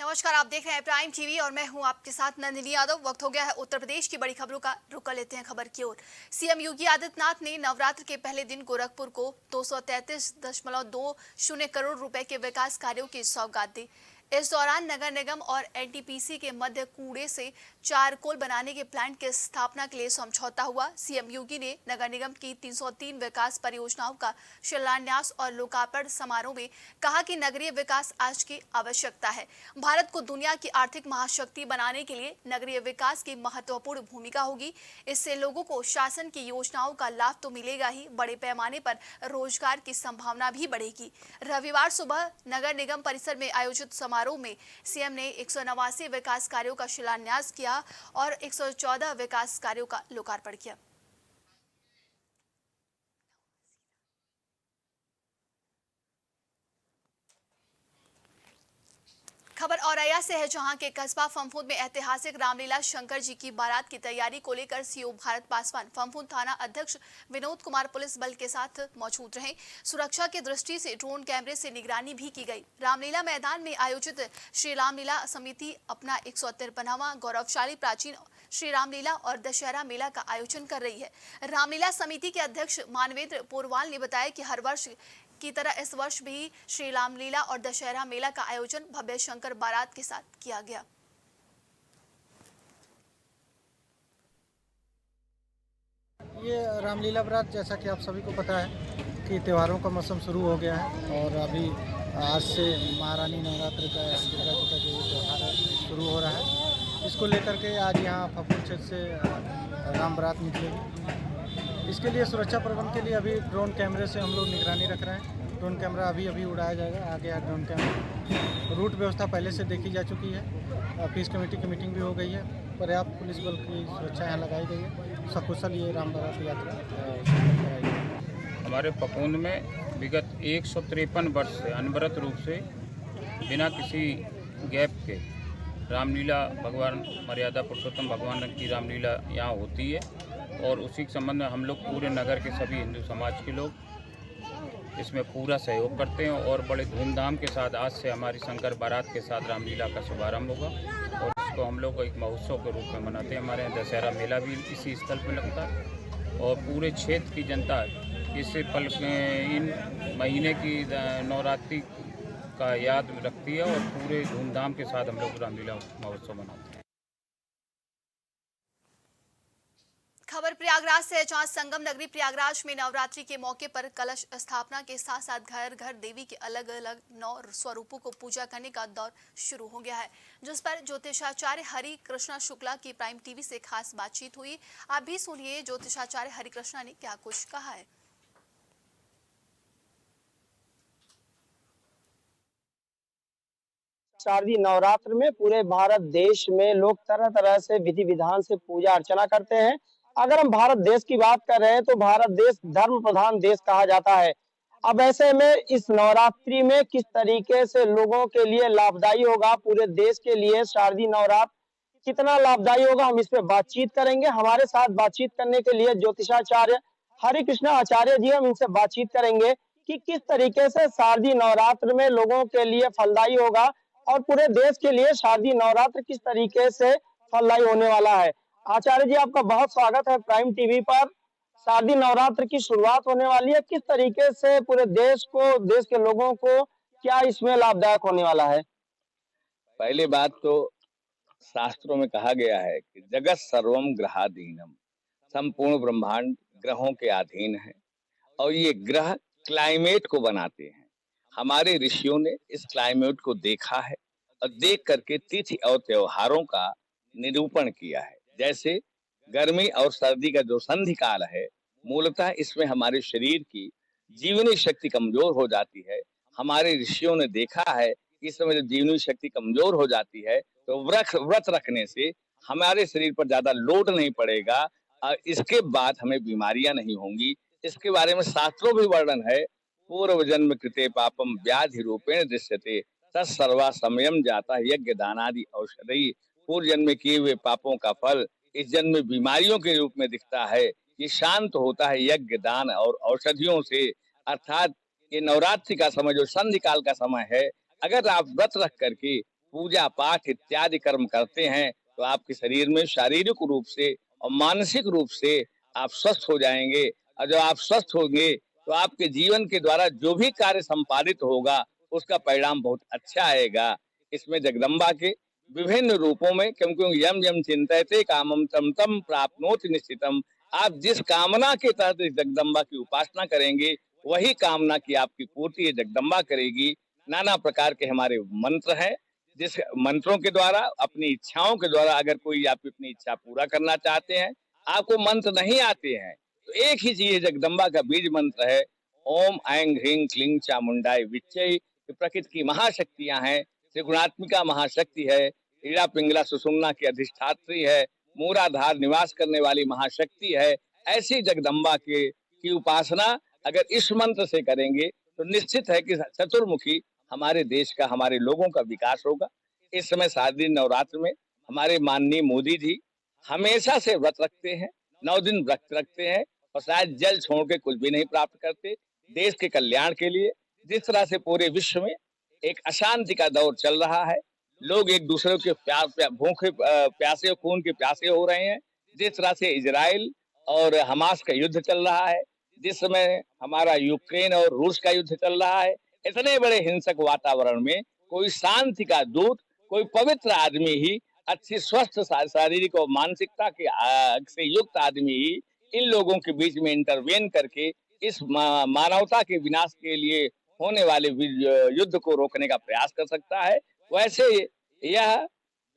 नमस्कार, आप देख रहे हैं प्राइम टीवी और मैं हूं आपके साथ नंदिनी यादव। वक्त हो गया है उत्तर प्रदेश की बड़ी खबरों का। रुक कर लेते हैं खबर की ओर। सीएम योगी आदित्यनाथ ने नवरात्र के पहले दिन गोरखपुर को 233.20 करोड़ रुपए के विकास कार्यों की सौगात दी। इस दौरान नगर निगम और एनटीपीसी के मध्य कूड़े से चारकोल बनाने के प्लांट की स्थापना के लिए समझौता हुआ। सीएम योगी ने नगर निगम की 303 विकास परियोजनाओं का शिलान्यास और लोकार्पण समारोह में कहा कि नगरीय विकास आज की आवश्यकता है। भारत को दुनिया की आर्थिक महाशक्ति बनाने के लिए नगरीय विकास की महत्वपूर्ण भूमिका होगी। इससे लोगों को शासन की योजनाओं का लाभ तो मिलेगा ही, बड़े पैमाने पर रोजगार की संभावना भी बढ़ेगी। रविवार सुबह नगर निगम परिसर में आयोजित समारोह में सीएम ने 189 विकास कार्यों का शिलान्यास किया और 114 विकास कार्यों का लोकार्पण किया। खबर औरैया से है, जहां के कस्बा फफूंद में ऐतिहासिक रामलीला शंकर जी की बारात की तैयारी को लेकर सीओ भारत पासवान फफूंद थाना अध्यक्ष विनोद कुमार पुलिस बल के साथ मौजूद रहे। सुरक्षा की दृष्टि से ड्रोन कैमरे से निगरानी भी की गई। रामलीला मैदान में आयोजित श्री रामलीला समिति अपना 153वां गौरवशाली प्राचीन श्री रामलीला और दशहरा मेला का आयोजन कर रही है। रामलीला समिति के अध्यक्ष मानवेंद्र पोरवाल ने बताया कि हर वर्ष की तरह इस वर्ष भी श्री रामलीला और दशहरा मेला का आयोजन भव्य शंकर बारात के साथ किया गया। ये रामलीला बारात, जैसा कि आप सभी को पता है कि त्योहारों का मौसम शुरू हो गया है और अभी आज से महारानी नवरात्र का दुर्गा जी का जो त्यौहार है शुरू हो रहा है। इसको लेकर के आज यहाँ फफूंद क्षेत्र से राम बारात निकलेगी। इसके लिए सुरक्षा प्रबंध के लिए अभी ड्रोन कैमरे से हम लोग निगरानी रख रहे हैं। ड्रोन कैमरा अभी उड़ाया जाएगा। आगे ड्रोन कैमरा रूट व्यवस्था पहले से देखी जा चुकी है। पीस कमेटी की मीटिंग भी हो गई है। पर्याप्त पुलिस बल की सुरक्षा यहाँ लगाई गई है। सकुशल ये राम बारात यात्रा कराई गई। हमारे फफूंद में विगत 153 वर्ष से अनवरत रूप से बिना किसी गैप के रामलीला भगवान मर्यादा पुरुषोत्तम भगवान की रामलीला यहाँ होती है और उसी के संबंध में हम लोग पूरे नगर के सभी हिंदू समाज के लोग इसमें पूरा सहयोग करते हैं और बड़े धूमधाम के साथ आज से हमारी शंकर बारात के साथ रामलीला का शुभारंभ होगा और इसको हम लोग एक महोत्सव के रूप में मनाते हैं। हमारे यहाँ दशहरा मेला भी इसी स्थल पर लगता है और पूरे क्षेत्र की जनता इस पल इन महीने की नवरात्रि का याद रखती है और पूरे धूमधाम के साथ हम लोग रामलीला महोत्सव मनाते हैं। खबर प्रयागराज से है, जहां संगम नगरी प्रयागराज में नवरात्रि के मौके पर कलश स्थापना के साथ साथ घर घर देवी के अलग अलग 9 स्वरूपों को पूजा करने का दौर शुरू हो गया है, जिस पर ज्योतिषाचार्य हरि कृष्णा शुक्ला की प्राइम टीवी से खास बातचीत हुई। आप भी सुनिए ज्योतिषाचार्य हरि कृष्णा ने क्या कुछ कहा है। शारदीय नवरात्र में पूरे भारत देश में लोग तरह तरह से विधि विधान से पूजा अर्चना करते हैं। अगर हम भारत देश की बात कर रहे हैं तो भारत देश धर्म प्रधान देश कहा जाता है। अब ऐसे में इस नवरात्रि में किस तरीके से लोगों के लिए लाभदायी होगा, पूरे देश के लिए शारदीय नवरात्र कितना लाभदायी होगा, हम इस पे बातचीत करेंगे। हमारे साथ बातचीत करने के लिए ज्योतिषाचार्य हरि कृष्णा आचार्य जी, हम इनसे बातचीत करेंगे कि किस तरीके से शारदीय नवरात्र में लोगों के लिए फलदायी होगा और पूरे देश के लिए शारदीय नवरात्र किस तरीके से फलदायी होने वाला है। आचार्य जी, आपका बहुत स्वागत है प्राइम टीवी पर। शारदीय नवरात्र की शुरुआत होने वाली है, किस तरीके से पूरे देश को, देश के लोगों को क्या इसमें लाभदायक होने वाला है? पहली बात तो शास्त्रों में कहा गया है कि जगत सर्वम ग्रहाधीनम, संपूर्ण ब्रह्मांड ग्रहों के अधीन है और ये ग्रह क्लाइमेट को बनाते हैं। हमारे ऋषियों ने इस क्लाइमेट को देखा है और देख करके तिथि और त्योहारों का निरूपण किया है। जैसे गर्मी और सर्दी का जो संधि काल है, मूलतः इसमें हमारे शरीर की जीवनी शक्ति कमजोर हो जाती है। हमारे ऋषियों ने देखा है कि इस समय जब जीवनी शक्ति कमजोर हो जाती है तो व्रत रखने से हमारे शरीर पर ज्यादा लोड नहीं पड़ेगा और इसके बाद हमें बीमारियां नहीं होंगी। इसके बारे में शास्त्रों भी वर्णन है। पूर्व जन्म कृते पापम व्याधि रूपेण दृश्यते तत्सर्वा समयम जाता यज्ञ दानादि औषधि। पूर्व जन्म में किए हुए पापों का फल इस जन्म में बीमारियों के रूप में दिखता है। ये शांत होता है यज्ञ दान और औषधियों से। अर्थात ये नवरात्रि का समय जो संधि काल का समय है, अगर आप व्रत रख करके पूजा पाठ इत्यादि कर्म करते हैं तो आपके शरीर में शारीरिक रूप से और मानसिक रूप से आप स्वस्थ हो जाएंगे। और जब आप स्वस्थ होंगे तो आपके जीवन के द्वारा जो भी कार्य संपादित होगा उसका परिणाम बहुत अच्छा आएगा। इसमें जगदम्बा के विभिन्न रूपों में, क्योंकि यम यम चिंतयते कामम तम तम प्राप्नोति निश्चितम, आप जिस कामना के तहत जगदम्बा की उपासना करेंगे वही कामना की आपकी पूर्ति जगदम्बा करेगी। नाना प्रकार के हमारे मंत्र हैं, जिस मंत्रों के द्वारा अपनी इच्छाओं के द्वारा अगर कोई आप अपनी इच्छा पूरा करना चाहते हैं, आपको मंत्र नहीं आते हैं तो एक ही चीज जगदम्बा का बीज मंत्र है, ओम ऐं ह्रीं क्लीं चामुंडाय विच्चय। प्रकृति की महाशक्तियां हैं, त्रिगुणात्मिका महाशक्ति है, ईड़ा पिंगला सुषुम्ना की अधिष्ठात्री है, मूलाधार निवास करने वाली महाशक्ति है। ऐसी जगदम्बा की उपासना अगर इस मंत्र से करेंगे तो निश्चित है कि चतुर्मुखी हमारे देश का, हमारे लोगों का विकास होगा। इस समय शारदीय नवरात्र में हमारे माननीय मोदी जी हमेशा से व्रत रखते हैं, 9 दिन व्रत रखते हैं और शायद जल छोड़ के कुछ भी नहीं प्राप्त करते। देश के कल्याण के लिए जिस तरह से पूरे विश्व में एक अशांति का दौर चल रहा है, लोग एक दूसरे के भूखे प्यासे खून के प्यासे हो रहे हैं, जिस तरह से इजराइल और हमास का युद्ध चल रहा है, जिस समय हमारा यूक्रेन और रूस का युद्ध चल रहा है, इतने बड़े हिंसक वातावरण में कोई शांति का दूत, कोई पवित्र आदमी ही, अच्छी स्वस्थ शारीरिक और मानसिकता के से युक्त आदमी ही इन लोगों के बीच में इंटरवेन करके इस मानवता के विनाश के लिए होने वाले युद्ध को रोकने का प्रयास कर सकता है। वैसे यह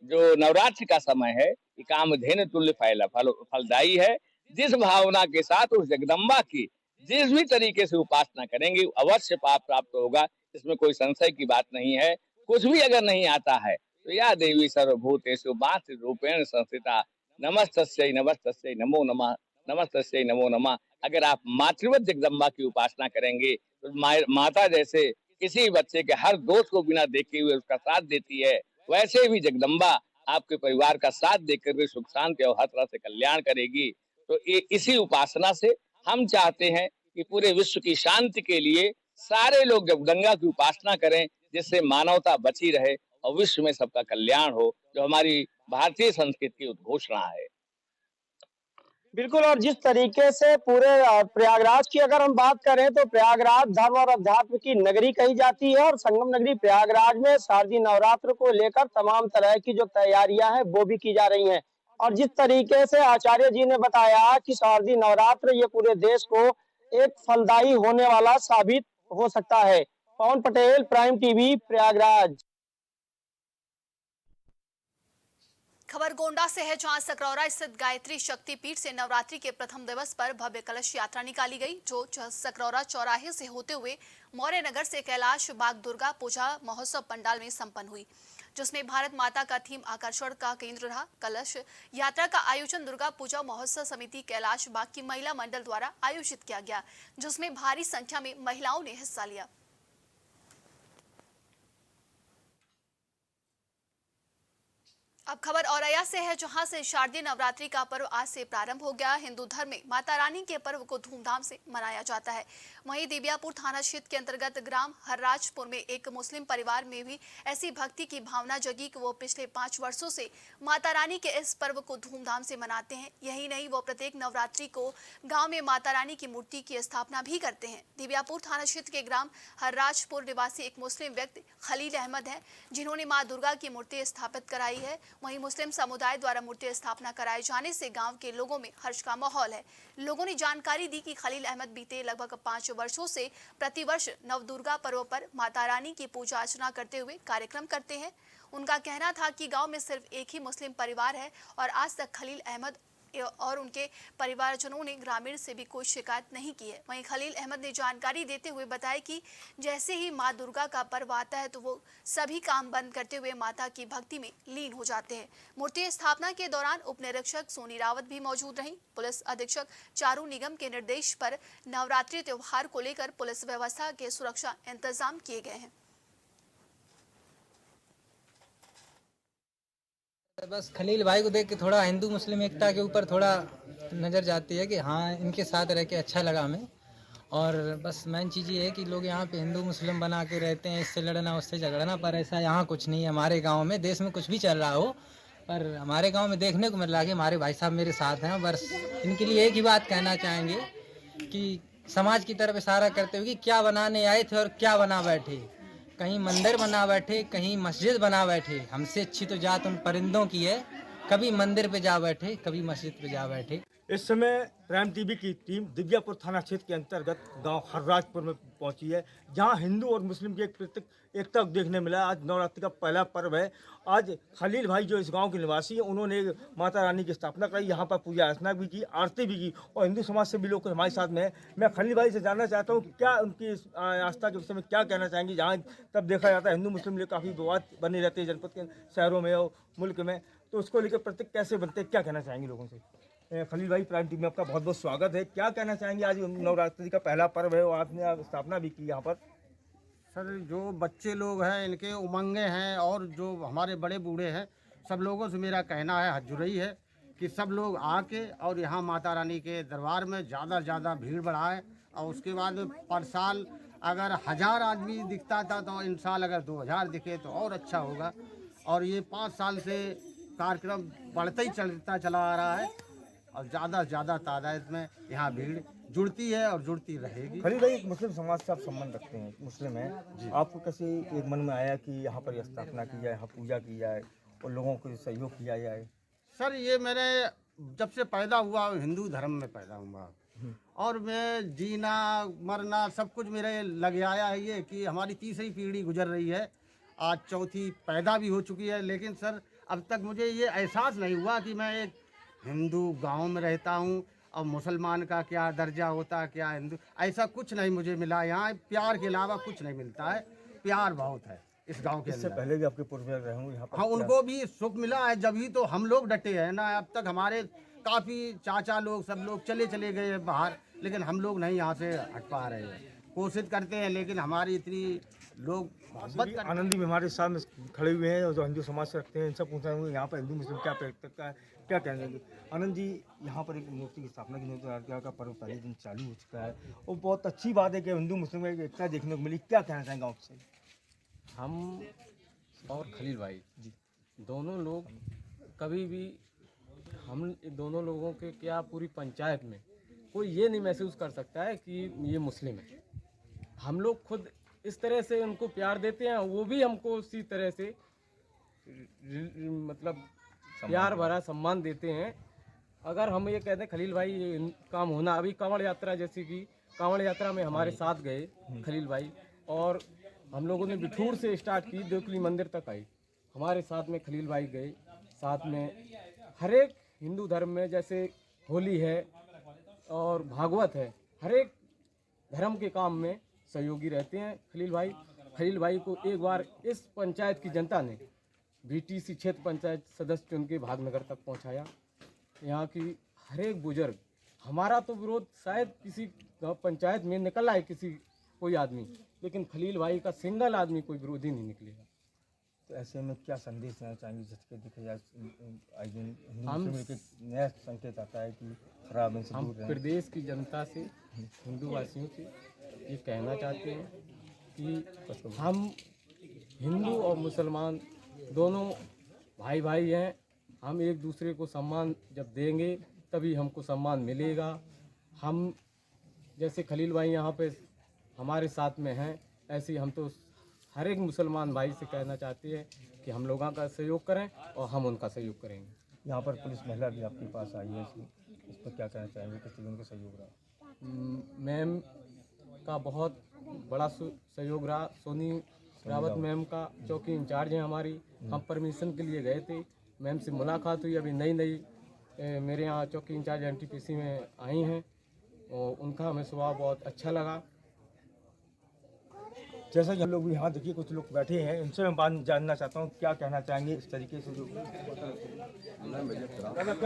जो नवरात्रि का समय है, ये कामधेनु तुल्य फलदायी है। जिस भावना के साथ उस जगदम्बा की जिस भी तरीके से उपासना करेंगे अवश्य पाप प्राप्त होगा, इसमें कोई संशय की बात नहीं है। कुछ भी अगर नहीं आता है तो या देवी सर्वभूतेषु मातृरूपेण संस्थिता नमस्तस्यै नमस्तस्यै नमो नमः, नमस्तस्यै नमो नमः। अगर आप मातृवत जगदम्बा की उपासना करेंगे तो माता जैसे किसी बच्चे के हर दोष को बिना देखे हुए उसका साथ देती है, वैसे भी जगदम्बा आपके परिवार का साथ देकर के सुख शांति और हर तरह से कल्याण करेगी। तो इसी उपासना से हम चाहते हैं कि पूरे विश्व की शांति के लिए सारे लोग जगदम्बा की उपासना करें, जिससे मानवता बची रहे और विश्व में सबका कल्याण हो, जो हमारी भारतीय संस्कृति की उद्घोषणा है। बिल्कुल। और जिस तरीके से पूरे प्रयागराज की अगर हम बात करें तो प्रयागराज धर्म और अध्यात्म की नगरी कही जाती है और संगम नगरी प्रयागराज में शारदीय नवरात्र को लेकर तमाम तरह की जो तैयारियां हैं वो भी की जा रही हैं। और जिस तरीके से आचार्य जी ने बताया कि शारदीय नवरात्र ये पूरे देश को एक फलदायी होने वाला साबित हो सकता है। पवन पटेल, प्राइम टीवी, प्रयागराज। खबर गोंडा से है, जहां सकरौरा स्थित गायत्री शक्तिपीठ से नवरात्रि के प्रथम दिवस पर भव्य कलश यात्रा निकाली गई, जो सकरौरा चौराहे से होते हुए मौर्य नगर से कैलाश बाग दुर्गा पूजा महोत्सव पंडाल में संपन्न हुई, जिसमें भारत माता का थीम आकर्षण का केंद्र रहा। कलश यात्रा का आयोजन दुर्गा पूजा महोत्सव समिति कैलाश बाग की महिला मंडल द्वारा आयोजित किया गया, जिसमें भारी संख्या में महिलाओं ने हिस्सा लिया। अब खबर औरैया से है, जहां से शारदीय नवरात्रि का पर्व आज से प्रारंभ हो गया। हिंदू धर्म में माता रानी के पर्व को धूमधाम से मनाया जाता है। वहीं दिव्यापुर थाना क्षेत्र के अंतर्गत ग्राम हरराजपुर में एक मुस्लिम परिवार में भी ऐसी भक्ति की भावना जगी कि वो पिछले 5 वर्षों से माता रानी के इस पर्व को धूमधाम से मनाते हैं। यही नहीं, वो प्रत्येक नवरात्रि को गाँव में माता रानी की मूर्ति की स्थापना भी करते हैं। दिव्यापुर थाना क्षेत्र के ग्राम हरराजपुर निवासी एक मुस्लिम व्यक्ति खलील अहमद है, जिन्होंने माँ दुर्गा की मूर्ति स्थापित कराई है। वहीं मुस्लिम समुदाय द्वारा मूर्ति स्थापना कराए जाने से गांव के लोगों में हर्ष का माहौल है। लोगों ने जानकारी दी कि खलील अहमद बीते लगभग 5 वर्षों से प्रतिवर्ष नवदुर्गा पर्व पर माता रानी की पूजा अर्चना करते हुए कार्यक्रम करते हैं। उनका कहना था कि गांव में सिर्फ एक ही मुस्लिम परिवार है और आज तक खलील अहमद और उनके परिवारजनों ने ग्रामीण से भी कोई शिकायत नहीं की है। वहीं खलील अहमद ने जानकारी देते हुए बताया कि जैसे ही मां दुर्गा का पर्व आता है तो वो सभी काम बंद करते हुए माता की भक्ति में लीन हो जाते हैं। मूर्ति स्थापना के दौरान उप निरीक्षक सोनी रावत भी मौजूद रहीं। पुलिस अधीक्षक चारू निगम के निर्देश पर नवरात्रि त्योहार को लेकर पुलिस व्यवस्था के सुरक्षा इंतजाम किए गए हैं। बस खलील भाई को देख के थोड़ा हिंदू मुस्लिम एकता के ऊपर थोड़ा नज़र जाती है कि हाँ, इनके साथ रह के अच्छा लगा हमें। और बस मेन चीज़ ये है कि लोग यहाँ पे हिंदू मुस्लिम बना के रहते हैं, इससे लड़ना उससे झगड़ना, पर ऐसा यहाँ कुछ नहीं है। हमारे गांव में, देश में कुछ भी चल रहा हो, पर हमारे गांव में देखने को मिल रहा है कि हमारे भाई साहब मेरे साथ हैं। बस इनके लिए एक ही बात कहना चाहेंगे कि समाज की तरफ इशारा करते हुए कि क्या बनाने आए थे और क्या बना बैठे। कहीं मंदिर बना बैठे, कहीं मस्जिद बना बैठे। हमसे अच्छी तो जात उन परिंदों की है, कभी मंदिर पे जा बैठे, कभी मस्जिद पे जा बैठे। इस समय प्राइम टीवी की टीम दिव्यापुर थाना क्षेत्र के अंतर्गत गांव हरराजपुर में पहुंची है, जहां हिंदू और मुस्लिम की एकता देखने मिला। आज नवरात्रि का पहला पर्व है। आज खलील भाई जो इस गांव के निवासी हैं, उन्होंने माता रानी की स्थापना कराई, यहां पर पूजा अर्चना भी की, आरती भी की, और हिंदू समाज से भी लोग हमारे साथ में हैं। मैं खलील भाई से जानना चाहता हूँ क्या उनकी आस्था के विषय में क्या कहना चाहेंगे। जहाँ तब देखा जाता है हिंदू मुस्लिम लिए काफ़ी विवाद बने रहते हैं जनपद के शहरों में और मुल्क में, तो उसको लेकर प्रत्येक कैसे बनते हैं, क्या कहना चाहेंगे लोगों से। खलील भाई, प्राइम टीवी में आपका बहुत बहुत स्वागत है। क्या कहना चाहेंगे, आज नवरात्रि का पहला पर्व है और आपने स्थापना भी की यहाँ पर। सर, जो बच्चे लोग हैं इनके उमंगे हैं और जो हमारे बड़े बूढ़े हैं, सब लोगों से मेरा कहना है, हाथ जुड़ई है कि सब लोग आके और यहाँ माता रानी के दरबार में ज़्यादा से ज़्यादा भीड़ बढ़ाएं। और उसके बाद पर साल अगर 1000 आदमी दिखता था तो इन साल अगर 2000 दिखे तो और अच्छा होगा। और ये 5 साल से कार्यक्रम बढ़ता ही चला आ रहा है और ज़्यादा से ज़्यादा तादाद में यहाँ भीड़ जुड़ती है और जुड़ती रहेगी। खलील भाई, एक मुस्लिम समाज से आप संबंध रखते हैं, मुस्लिम हैं, आपको कैसे एक मन में आया कि यहाँ पर स्थापना की जाए, यहाँ पूजा की जाए और लोगों को सहयोग किया जाए। सर, ये मैंने जब से पैदा हुआ हिंदू धर्म में पैदा हुआ और मैं जीना मरना सब कुछ मेरे लग आया है। ये कि हमारी तीसरी पीढ़ी गुजर रही है, आज चौथी पैदा भी हो चुकी है, लेकिन सर अब तक मुझे ये एहसास नहीं हुआ कि मैं एक हिंदू गांव में रहता हूं और मुसलमान का क्या दर्जा होता है, क्या हिंदू, ऐसा कुछ नहीं मुझे मिला। यहाँ प्यार के अलावा कुछ नहीं मिलता है, प्यार बहुत है इस गांव के अंदर। इससे पहले भी आपके पूर्वज रहे होंगे यहाँ पर। हाँ, उनको भी सुख मिला है, जब ही तो हम लोग डटे हैं ना। अब तक हमारे काफ़ी चाचा लोग सब लोग चले गए हैं बाहर, लेकिन हम लोग नहीं यहाँ से हट पा रहे हैं। कोशिश करते हैं लेकिन हमारी इतनी लोग मोहब्बत करते। आनंदी भी हमारे साथ खड़े हुए हैं और जो हिंदू समाज से रखते हैं, इनसे पूछना है यहाँ पर हिंदू मुस्लिम क्या कहेंगे। आनंद जी, यहाँ पर एक मूर्ति की स्थापना की नवरात्रि का पर्व पहले दिन चालू हो चुका है और बहुत अच्छी बात है कि हिंदू मुस्लिम में एकता देखने को मिली। क्या कहना चाहेंगे आपसे। हम और खलील भाई जी दोनों लोग कभी भी, हम दोनों लोगों के क्या पूरी पंचायत में कोई ये नहीं महसूस कर सकता है कि ये मुस्लिम है। हम लोग खुद इस तरह से उनको प्यार देते हैं, वो भी हमको उसी तरह से मतलब प्यार भरा सम्मान देते हैं। अगर हम ये कहते हैं खलील भाई ये काम होना, अभी कांवड़ यात्रा जैसे कि कांवड़ यात्रा में हमारे साथ गए खलील भाई, और हम लोगों ने बिठूर से स्टार्ट की, देवकली मंदिर तक आई, हमारे साथ में खलील भाई गए। साथ में हर एक हिंदू धर्म में जैसे होली है और भागवत है, हर एक धर्म के काम में सहयोगी रहते हैं खलील भाई। खलील भाई को एक बार इस पंचायत की जनता ने बीटीसी क्षेत्र पंचायत सदस्य चुन के भागनगर तक पहुंचाया। यहाँ की हर एक बुजुर्ग, हमारा तो विरोध शायद किसी पंचायत में निकल आए कोई आदमी, लेकिन खलील भाई का सिंगल आदमी कोई विरोधी नहीं निकलेगा। तो ऐसे में क्या संदेश देना चाहेंगे, जिसके दिखे जाए नया संकेत आता है कि शराब से हम दूर रहें। प्रदेश की जनता से, हिंदू वासियों से ये कहना चाहते हैं कि हम हिंदू और मुसलमान दोनों भाई भाई हैं। हम एक दूसरे को सम्मान जब देंगे तभी हमको सम्मान मिलेगा। हम जैसे खलील भाई यहाँ पे हमारे साथ में हैं, ऐसे ही हम तो हर एक मुसलमान भाई से कहना चाहते हैं कि हम लोगों का सहयोग करें और हम उनका सहयोग करेंगे। यहाँ पर पुलिस महिला भी आपके पास आई है, इस पर क्या कहना चाहेंगे, किस तरह उनका सहयोग रहा। मैम का बहुत बड़ा सहयोग रहा। सोनी रावत मैम का चौकी इंचार्ज है हमारी। हम परमिशन के लिए गए थे, मैम से मुलाकात हुई, अभी नई मेरे यहाँ चौकी इंचार्ज NTPC में आई हैं और उनका हमें स्वभाव बहुत अच्छा लगा। जैसा कि हम लोग भी यहाँ देखिए कुछ लोग बैठे हैं, इनसे मैं बात जानना चाहता हूँ क्या कहना चाहेंगे इस तरीके से। जो क्या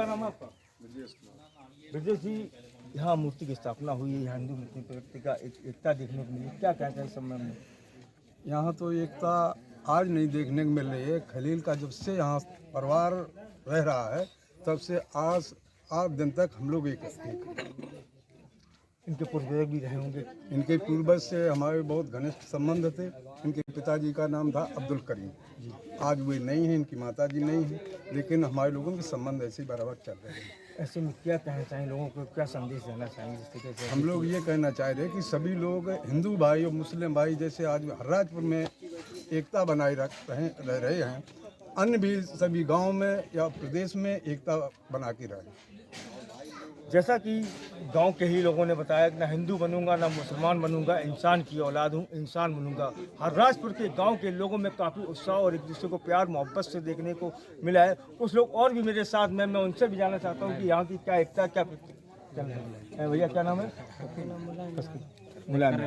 नाम है आपका? ब्रजेश जी, यहाँ मूर्ति की स्थापना हुई है, यहाँ हिंदू मुस्लिम प्रवृत्ति का एकता देखने को मिली, क्या कहना चाहिए इस समय में। यहाँ तो एकता आज नहीं देखने को मिल रही है। खलील का जब से यहाँ परिवार रह रहा है तब से आज दिन तक हम लोग एक। इनके पूर्वज भी रहे होंगे। इनके पूर्वज से हमारे बहुत घनिष्ठ संबंध थे। इनके पिताजी का नाम था अब्दुल करीम जी। आज वे नहीं हैं, इनकी माताजी नहीं हैं, लेकिन हमारे लोगों के संबंध ऐसे बराबर चल रहे हैं। ऐसे में क्या कहना चाहिए लोगों को, क्या संदेश देना चाहेंगे जिस तरीके से? हम लोग ये कहना चाह रहे हैं कि सभी लोग हिंदू भाई और मुस्लिम भाई जैसे आज हर्राजपुर में एकता बनाए रह रहे हैं, अन्य भी सभी गांव में या प्रदेश में एकता बना के रहें। जैसा कि गांव के ही लोगों ने बताया कि ना हिंदू बनूंगा ना मुसलमान बनूंगा, इंसान की औलाद हूं, इंसान बनूंगा। हर्राजपुर के गांव के लोगों में काफ़ी उत्साह और एक दूसरे को प्यार मोहब्बत से देखने को मिला है। कुछ लोग और भी मेरे साथ में, मैं उनसे भी जानना चाहता हूं कि यहाँ की क्या एकता, क्या भैया क्या नाम है? मुलायम।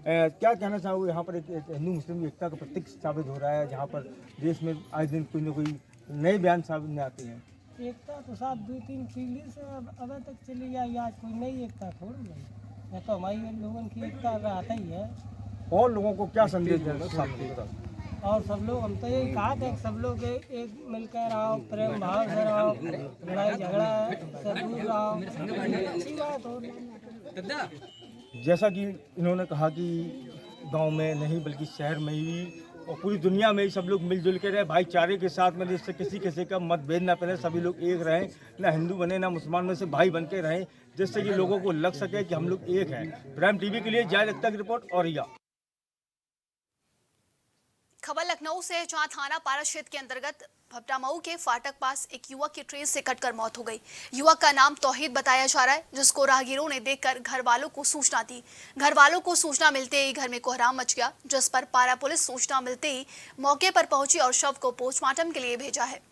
क्या कहना चाहोगे, यहाँ पर एक हिंदू मुस्लिम एकता का प्रतीक साबित हो रहा है, जहाँ पर देश में आए दिन कोई न कोई नए बयान सामने आते हैं। एकता तो साथ 2-3 पीढ़ी से अब तक चली आई, आज कोई नई एकता थोड़ी नहीं है, तो हमारी लोगों की एकता रहता ही है। और लोगों को क्या संदेश देना चाहते? और सब लोग, हम तो यही कहा था कि सब लोग एक मिलकर रहो, प्रेम भाव से रहो, लड़ाई झगड़ा से दूर रहो, अच्छी बात हो। जैसा कि इन्होंने कहा कि गांव में नहीं बल्कि शहर में ही और पूरी दुनिया में ही सब लोग मिलजुल के रहे, भाईचारे के साथ में, जिससे किसी का मतभेद ना पड़े, सभी लोग एक रहें, ना हिंदू बने ना मुसलमान में से भाई बन के रहें, जिससे कि लोगों को लग सके कि हम लोग एक हैं। प्राइम टीवी के लिए जायद अख्तर की रिपोर्ट। और खबर लखनऊ से, जहां थाना पारा क्षेत्र के अंतर्गत भपटामऊ के फाटक पास एक युवक की ट्रेन से कटकर मौत हो गई। युवक का नाम तौहीद बताया जा रहा है, जिसको राहगीरों ने देखकर घर वालों को सूचना दी। घर वालों को सूचना मिलते ही घर में कोहराम मच गया, जिस पर पारा पुलिस सूचना मिलते ही मौके पर पहुंची और शव को पोस्टमार्टम के लिए भेजा है।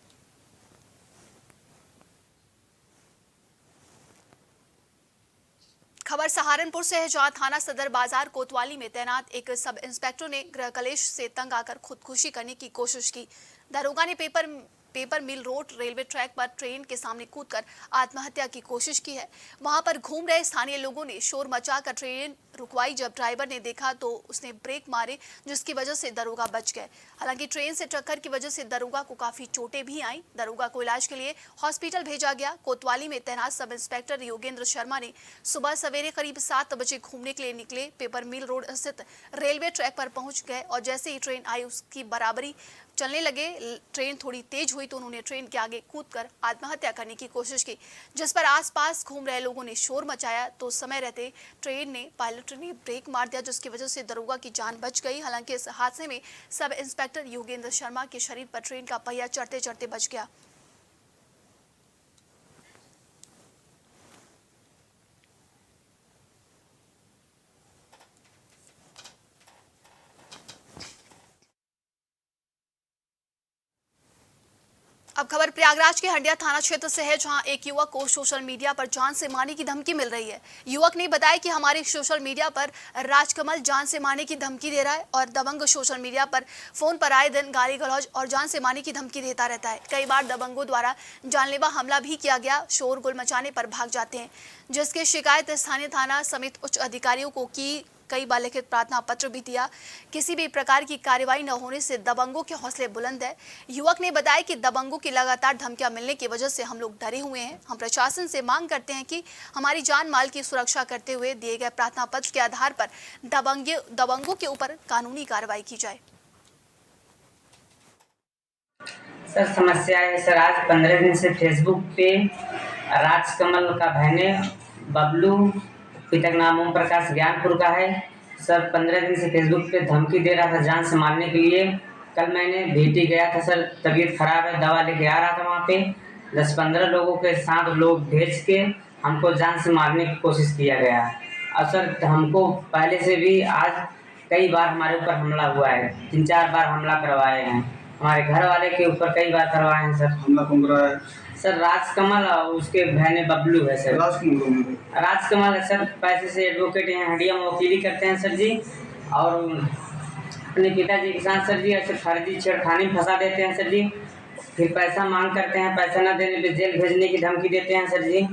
खबर सहारनपुर से है, जहां थाना सदर बाजार कोतवाली में तैनात एक सब इंस्पेक्टर ने गृह कलेश से तंग आकर खुदकुशी करने की कोशिश की। दरोगा ने paper mill road railway track पर ट्रेन के सामने कूदकर आत्महत्या की कोशिश की है। वहां पर घूम रहे स्थानीय लोगों ने शोर मचाकर ट्रेन रुकवाई। जब ड्राइवर ने देखा तो उसने ब्रेक मारे, जिसकी वजह से दरोगा बच गए। हालांकि ट्रेन से टक्कर की वजह से दरोगा को काफी चोटें भी आईं। दरोगा को इलाज के लिए हॉस्पिटल भेजा गया। कोतवाली में तैनात सब इंस्पेक्टर योगेंद्र शर्मा ने सुबह सवेरे करीब 7 बजे घूमने के लिए निकले। पेपर मिल रोड स्थित रेलवे ट्रैक पर पहुंच गए और जैसे ही ट्रेन आई उसकी बराबरी चलने लगे। ट्रेन थोड़ी तेज हुई तो उन्होंने ट्रेन के आगे कूदकर आत्महत्या करने की कोशिश की, जिस पर आसपास घूम रहे लोगों ने शोर मचाया। तो समय रहते ट्रेन ने पायलट ने ब्रेक मार दिया, जिसकी वजह से दरोगा की जान बच गई। हालांकि इस हादसे में सब इंस्पेक्टर योगेंद्र शर्मा के शरीर पर ट्रेन का पहिया चढ़ते चढ़ते बच गया। अब खबर प्रयागराज के हंडिया थाना क्षेत्र से है, जहां एक युवक को सोशल मीडिया पर जान से मारने की धमकी मिल रही है। युवक ने बताया कि हमारे सोशल मीडिया पर राजकमल जान से मारने की धमकी दे रहा है और दबंग सोशल मीडिया पर फोन पर आए दिन गाली गलौज और जान से मारने की धमकी देता रहता है। कई बार दबंगों द्वारा जानलेवा हमला भी किया गया। शोरगुल मचाने पर भाग जाते हैं, जिसकी शिकायत स्थानीय थाना समेत उच्च अधिकारियों को की। कई बार लिखित प्रार्थना पत्र भी दिया। किसी भी प्रकार की कार्रवाई न होने से दबंगों के हौसले बुलंद है। युवक ने बताया कि दबंगों की लगातार धमकियां मिलने की वजह से हम लोग डरे हुए हैं। हम प्रशासन से मांग करते हैं कि हमारी जान माल की सुरक्षा करते हुए दिए गए प्रार्थना पत्र के आधार पर दबंगों के ऊपर कानूनी कार्रवाई की जाए। सर समस्या है सर, आज 15 दिन से फेसबुक पे राजकमल का बहने बबलू, पिता का नाम ओम प्रकाश ज्ञानपुर का है सर, 15 दिन से फेसबुक पे धमकी दे रहा था जान से मारने के लिए। कल मैंने भेटी गया था सर, तबीयत खराब है, दवा लेके आ रहा था। वहाँ पे 10-15 लोगों के साथ लोग भेज के हमको जान से मारने की कोशिश किया गया। और सर हमको पहले से भी आज कई बार हमारे ऊपर हमला हुआ है, 3-4 बार हमला करवाए हैं। हमारे घर वाले के ऊपर कई बार करवाए हैं सर। हमला कौन करा है? सर राजकमल और उसके बहने बबलू है सर। राजकमल है सर, पैसे से एडवोकेट हैं, हंडिया में वकीली करते हैं सर जी। और अपने पिताजी के साथ सर जी ऐसे फर्जी छेड़खानी फंसा देते हैं सर जी। फिर पैसा मांग करते हैं, पैसा न देने पे जेल भेजने की धमकी देते हैं सर जी।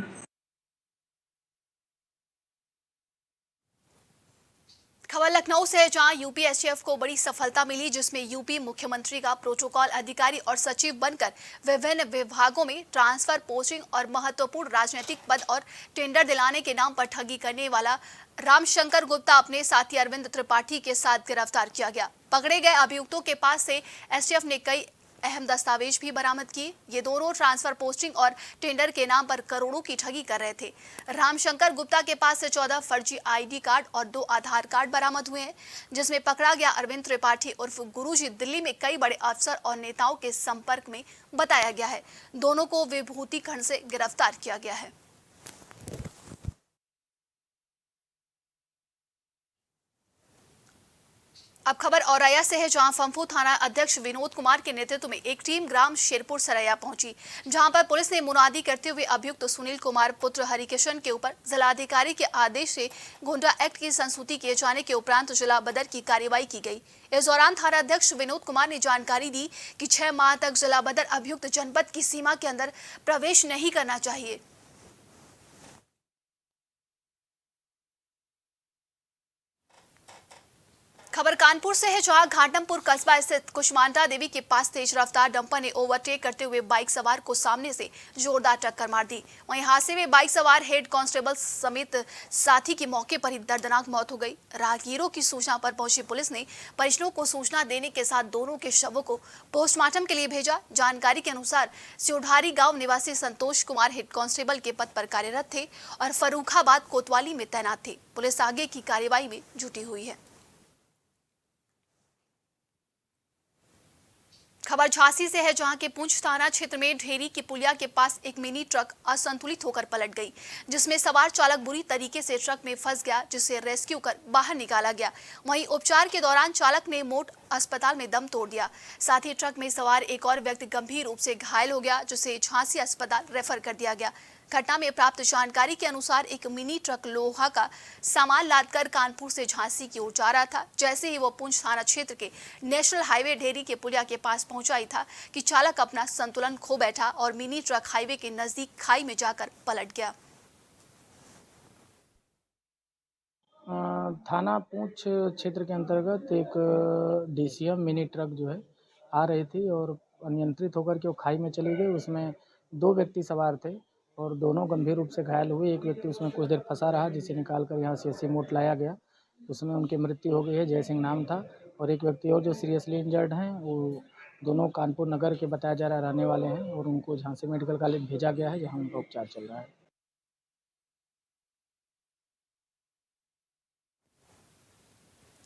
खबर लखनऊ से जहां यूपी एसटीएफ को बड़ी सफलता मिली, जिसमें यूपी मुख्यमंत्री का प्रोटोकॉल अधिकारी और सचिव बनकर विभिन्न विभागों में ट्रांसफर, पोस्टिंग और महत्वपूर्ण राजनीतिक पद और टेंडर दिलाने के नाम पर ठगी करने वाला रामशंकर गुप्ता अपने साथी अरविंद त्रिपाठी के साथ गिरफ्तार किया गया। पकड़े गए अभियुक्तों के पास से एसटीएफ ने कई अहम दस्तावेज भी बरामद किए। ये दोनों ट्रांसफर, पोस्टिंग और टेंडर के नाम पर करोड़ों की ठगी कर रहे थे। रामशंकर गुप्ता के पास से 14 फर्जी आईडी कार्ड और 2 आधार कार्ड बरामद हुए हैं, जिसमें पकड़ा गया अरविंद त्रिपाठी उर्फ गुरुजी दिल्ली में कई बड़े अफसर और नेताओं के संपर्क में बताया गया है। दोनों को विभूति खंड से गिरफ्तार किया गया है। अब खबर औरैया से है, जहां फंफू थाना अध्यक्ष विनोद कुमार के नेतृत्व में एक टीम ग्राम शेरपुर सरैया पहुंची, जहां पर पुलिस ने मुनादी करते हुए अभियुक्त सुनील कुमार पुत्र हरिकिशन के ऊपर जिलाधिकारी के आदेश से गुंडा एक्ट की संस्तुति किए जाने के उपरांत जिला बदर की कार्रवाई की गई। इस दौरान थाना अध्यक्ष विनोद कुमार ने जानकारी दी कि 6 माह तक जिला बदर अभियुक्त जनपद की सीमा के अंदर प्रवेश नहीं करना चाहिए। खबर कानपुर से है, जहां घाटमपुर कस्बा स्थित कुष्मांडा देवी के पास तेज रफ्तार डंपर ने ओवरटेक करते हुए बाइक सवार को सामने से जोरदार टक्कर मार दी। वहीं हादसे में बाइक सवार हेड कांस्टेबल समेत साथी की मौके पर ही दर्दनाक मौत हो गई। राहगीरों की सूचना पर पहुंची पुलिस ने परिजनों को सूचना देने के साथ दोनों के शवों को पोस्टमार्टम के लिए भेजा। जानकारी के अनुसार सियोढारी गाँव निवासी संतोष कुमार हेड कांस्टेबल के पद पर कार्यरत थे और फर्रुखाबाद कोतवाली में तैनात थे। पुलिस आगे की कार्रवाई में जुटी हुई है। खबर झांसी से है, जहां के पुंछ थाना क्षेत्र में ढेरी की पुलिया के पास एक मिनी ट्रक असंतुलित होकर पलट गई, जिसमें सवार चालक बुरी तरीके से ट्रक में फंस गया, जिसे रेस्क्यू कर बाहर निकाला गया। वहीं उपचार के दौरान चालक ने मोट अस्पताल में दम तोड़ दिया। साथ ही ट्रक में सवार एक और व्यक्ति गंभीर रूप से घायल हो गया, जिसे झांसी अस्पताल रेफर कर दिया गया। घटना में प्राप्त जानकारी के अनुसार एक मिनी ट्रक लोहा का सामान लादकर कानपुर से झांसी की ओर जा रहा था। जैसे ही वो पुंछ थाना क्षेत्र के नेशनल हाईवे ढेरी के पुलिया के पास पहुंचा ही था कि चालक अपना संतुलन खो बैठा और मिनी ट्रक हाईवे के नजदीक खाई में जाकर पलट गया। थाना पूंछ क्षेत्र के अंतर्गत एक डीसीएम मिनी ट्रक जो है आ रही थी और अनियंत्रित होकर के वो खाई में चली गई। उसमें 2 व्यक्ति सवार थे और दोनों गंभीर रूप से घायल हुए। एक व्यक्ति उसमें कुछ देर फंसा रहा, जिसे निकालकर यहाँ सीएचसी मोट लाया गया। उसमें उनकी मृत्यु हो गई है, जय सिंह नाम था। और एक व्यक्ति और जो सीरियसली इंजर्ड हैं, वो दोनों कानपुर नगर के बताया जा रहा है रहने वाले हैं और उनको झांसी मेडिकल कॉलेज भेजा गया है, जहाँ उनका उपचार चल रहा है।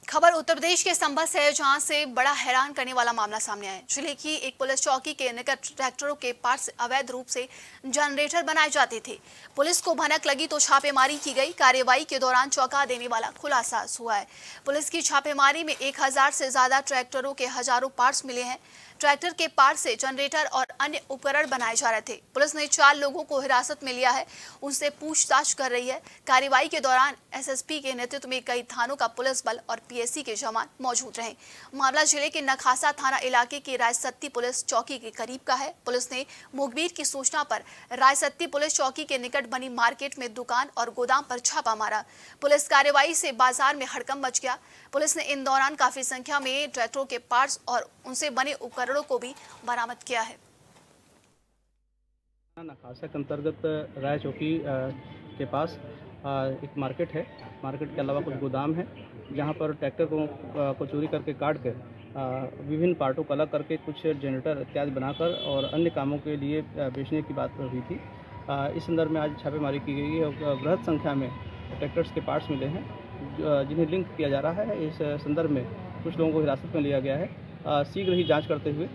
खबर उत्तर प्रदेश के संभल से है, जहां से बड़ा हैरान करने वाला मामला सामने आया है। जिले की एक पुलिस चौकी के निकट ट्रैक्टरों के पार्ट्स अवैध रूप से जनरेटर बनाए जाते थे। पुलिस को भनक लगी तो छापेमारी की गई। कार्रवाई के दौरान चौंका देने वाला खुलासा हुआ है। पुलिस की छापेमारी में 1000 से ज्यादा ट्रैक्टरों के हजारों पार्ट्स मिले हैं। ट्रैक्टर के पार्ट से जनरेटर और अन्य उपकरण बनाए जा रहे थे। पुलिस ने 4 लोगों को हिरासत में लिया है, उनसे पूछताछ कर रही है। कार्रवाई के दौरान एसएसपी के नेतृत्व में कई थानों का पुलिस बल और पीएससी के जवान मौजूद रहे। मामला जिले के नखासा थाना इलाके की रायसत्ती पुलिस चौकी के करीब का है। पुलिस ने मुखबिर की सूचना पर रायसत्ती पुलिस चौकी के निकट बनी मार्केट में दुकान और गोदाम पर छापा मारा। पुलिस कार्रवाई से बाजार में हड़कंप मच गया। पुलिस ने इन दौरान काफी संख्या में ट्रैक्टरों के पार्ट्स और उनसे बने उपकरणों को भी बरामद किया है। नखासा के अंतर्गत राय चौकी के पास एक मार्केट है। मार्केट के अलावा कुछ गोदाम है, जहां पर ट्रैक्टर को चोरी करके काट कर विभिन्न पार्टों को अलग करके कुछ जनरेटर इत्यादि बनाकर और अन्य कामों के लिए बेचने की बात हुई थी। इस संदर्भ में आज छापेमारी की गई है और बृहद संख्या में ट्रैक्टर्स के पार्ट्स मिले हैं, जिन्हें लिंक किया जा रहा है। इस संदर्भ में कुछ लोगों को हिरासत में लिया गया है। शीघ्र ही जांच करते हुए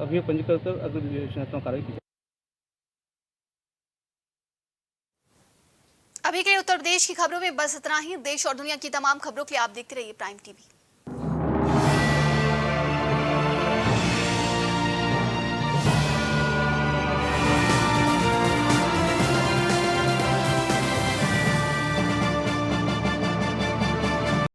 अभियोग पंजीकृत कर अग्रिम कार्रवाई की। अभी के उत्तर प्रदेश की खबरों में बस इतना ही। देश और दुनिया की तमाम खबरों के लिए आप देखते रहिए प्राइम टीवी।